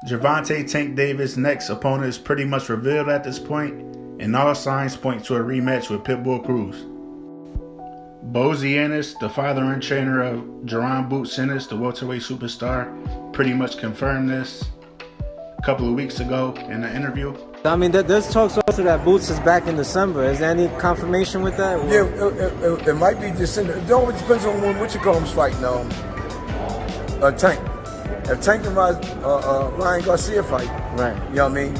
Gervonta Tank Davis' next opponent is pretty much revealed at this point, and all signs point to a rematch with Pitbull Cruz. Ennis, the father and trainer of Jaron Ennis, the welterweight superstar, pretty much confirmed this a couple of weeks ago in an interview. I mean, there's talks also that Boots is back in December. Is there any confirmation with that? Yeah, it might be December. It always depends on when Combs fighting. Tank. If Tank and Ryan Garcia fight, right? You know what I mean?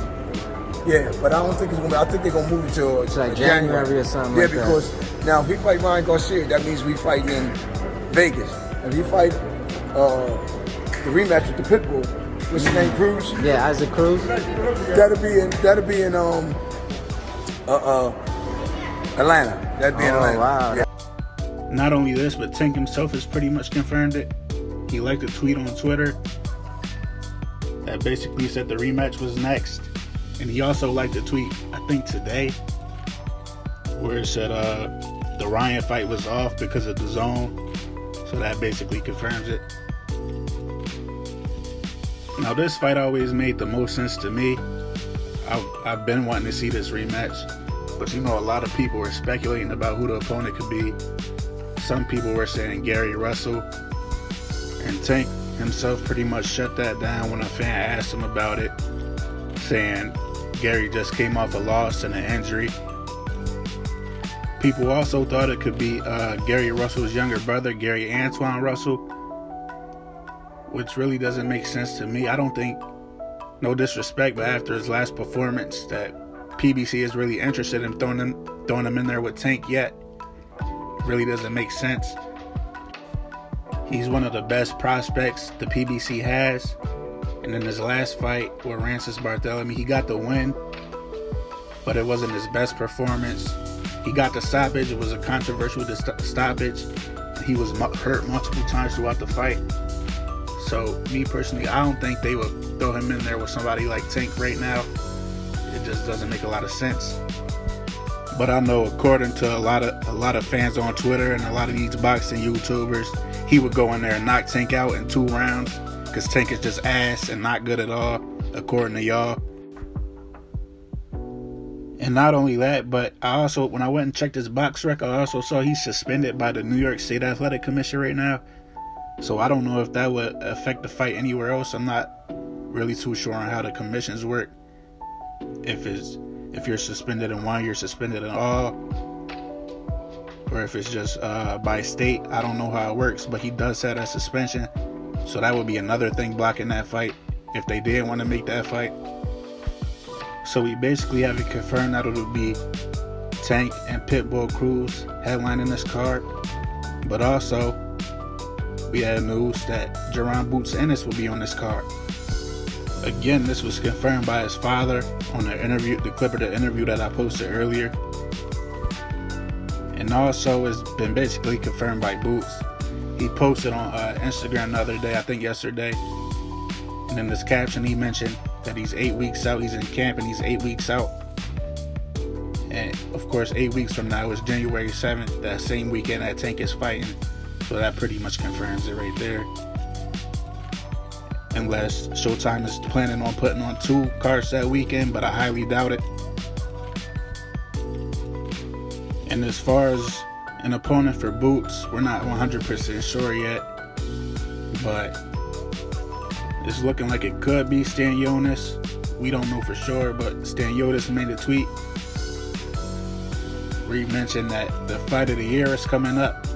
Yeah, but I don't think it's gonna. I think they're gonna move it to like January or something. Yeah, because now if we fight Ryan Garcia, that means we fighting in Vegas. If we fight the rematch with the Pitbull, what's his name, Cruz? Yeah, Isaac Cruz. That'll be in Atlanta. That'd be in Atlanta. Wow. Yeah. Not only this, but Tank himself has pretty much confirmed it. He liked a tweet on Twitter that basically said the rematch was next. And he also liked a tweet, I think today, where it said the Ryan fight was off because of the zone. So that basically confirms it. Now this fight always made the most sense to me. I've been wanting to see this rematch. But you know, a lot of people were speculating about who the opponent could be. Some people were saying Gary Russell. And Tank himself pretty much shut that down when a fan asked him about it, saying Gary just came off a loss and an injury. People also thought it could be Gary Russell's younger brother, Gary Antoine Russell, which really doesn't make sense to me. I don't think, no disrespect, but after his last performance, that PBC is really interested in throwing him in there with Tank yet. Really doesn't make sense. He's one of the best prospects the PBC has. And in his last fight with Rancis Barthélemy, he got the win, but it wasn't his best performance. He got the stoppage. It was a controversial stoppage. He was hurt multiple times throughout the fight. So, me personally, I don't think they would throw him in there with somebody like Tank right now. It just doesn't make a lot of sense. But I know, according to a lot of fans on Twitter and a lot of these boxing YouTubers, he would go in there and knock Tank out in 2 rounds because Tank is just ass and not good at all, according to y'all. And not only that, but I also, when I went and checked his box rec, I also saw he's suspended by the New York State Athletic Commission right now. So I don't know if that would affect the fight anywhere else. I'm not really too sure on how the commissions work. If you're suspended in one, you're suspended in all, or if it's just by state. I don't know how it works, but he does have that suspension, so that would be another thing blocking that fight if they did want to make that fight. So we basically have it confirmed that it'll be Tank and Pitbull Cruz headlining this card, but also we had news that Jaron Ennis will be on this card. Again, this was confirmed by his father on the clip of the interview that I posted earlier. And also it's been basically confirmed by Boots. He posted on Instagram the other day, I think yesterday. And in this caption he mentioned that he's 8 weeks out. He's in camp and he's 8 weeks out. And of course 8 weeks from now is January 7th, that same weekend that Tank is fighting. So that pretty much confirms it right there. Unless Showtime is planning on putting on 2 cards that weekend, but I highly doubt it. And as far as an opponent for Boots, we're not 100% sure yet, but it's looking like it could be Stanionis. We don't know for sure, but Stanionis made a tweet where he mentioned that the fight of the year is coming up,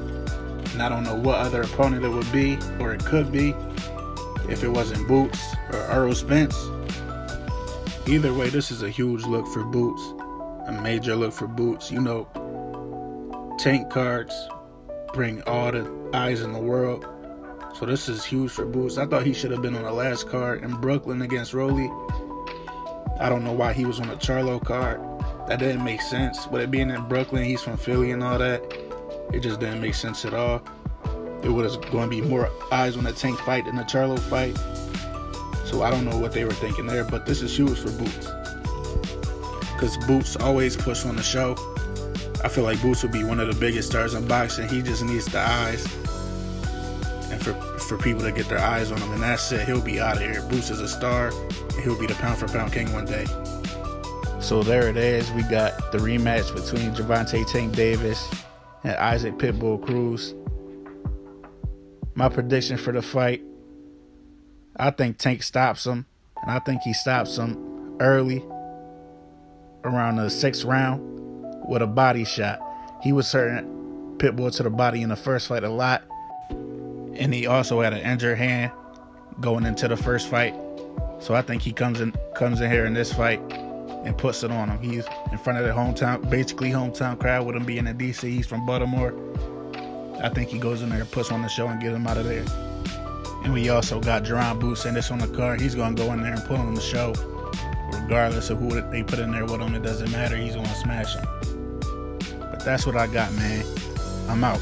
and I don't know what other opponent it would be, or it could be, if it wasn't Boots or Errol Spence. Either way, this is a huge look for Boots, a major look for Boots. You know, Tank cards bring all the eyes in the world, so this is huge for Boots. I thought he should have been on the last card in Brooklyn against Rolly. I don't know why he was on the Charlo card. That didn't make sense. With it being in Brooklyn, he's from Philly and all that, it just didn't make sense at all. It was going to be more eyes on the Tank fight than the Charlo fight. So I don't know what they were thinking there, but this is huge for Boots, because Boots always push on the show. I feel like Boots will be one of the biggest stars in boxing. He just needs the eyes. And for people to get their eyes on him, and that's it. He'll be out of here. Boots is a star, and he'll be the pound-for-pound king one day. So there it is. We got the rematch between Gervonta Tank Davis and Isaac Pitbull Cruz. My prediction for the fight, I think Tank stops him, and I think he stops him early, around the 6th round, with a body shot. He was hurting Pitbull to the body in the first fight a lot, and he also had an injured hand going into the first fight. So I think he comes in here in this fight and puts it on him. He's in front of the hometown crowd with him being in DC. He's from Baltimore. I think he goes in there and puts on the show and get him out of there. And we also got Jaron Boots Ennis on the card. He's going to go in there and put on the show. Regardless of who they put in there with him, it doesn't matter. He's going to smash him. But that's what I got, man. I'm out.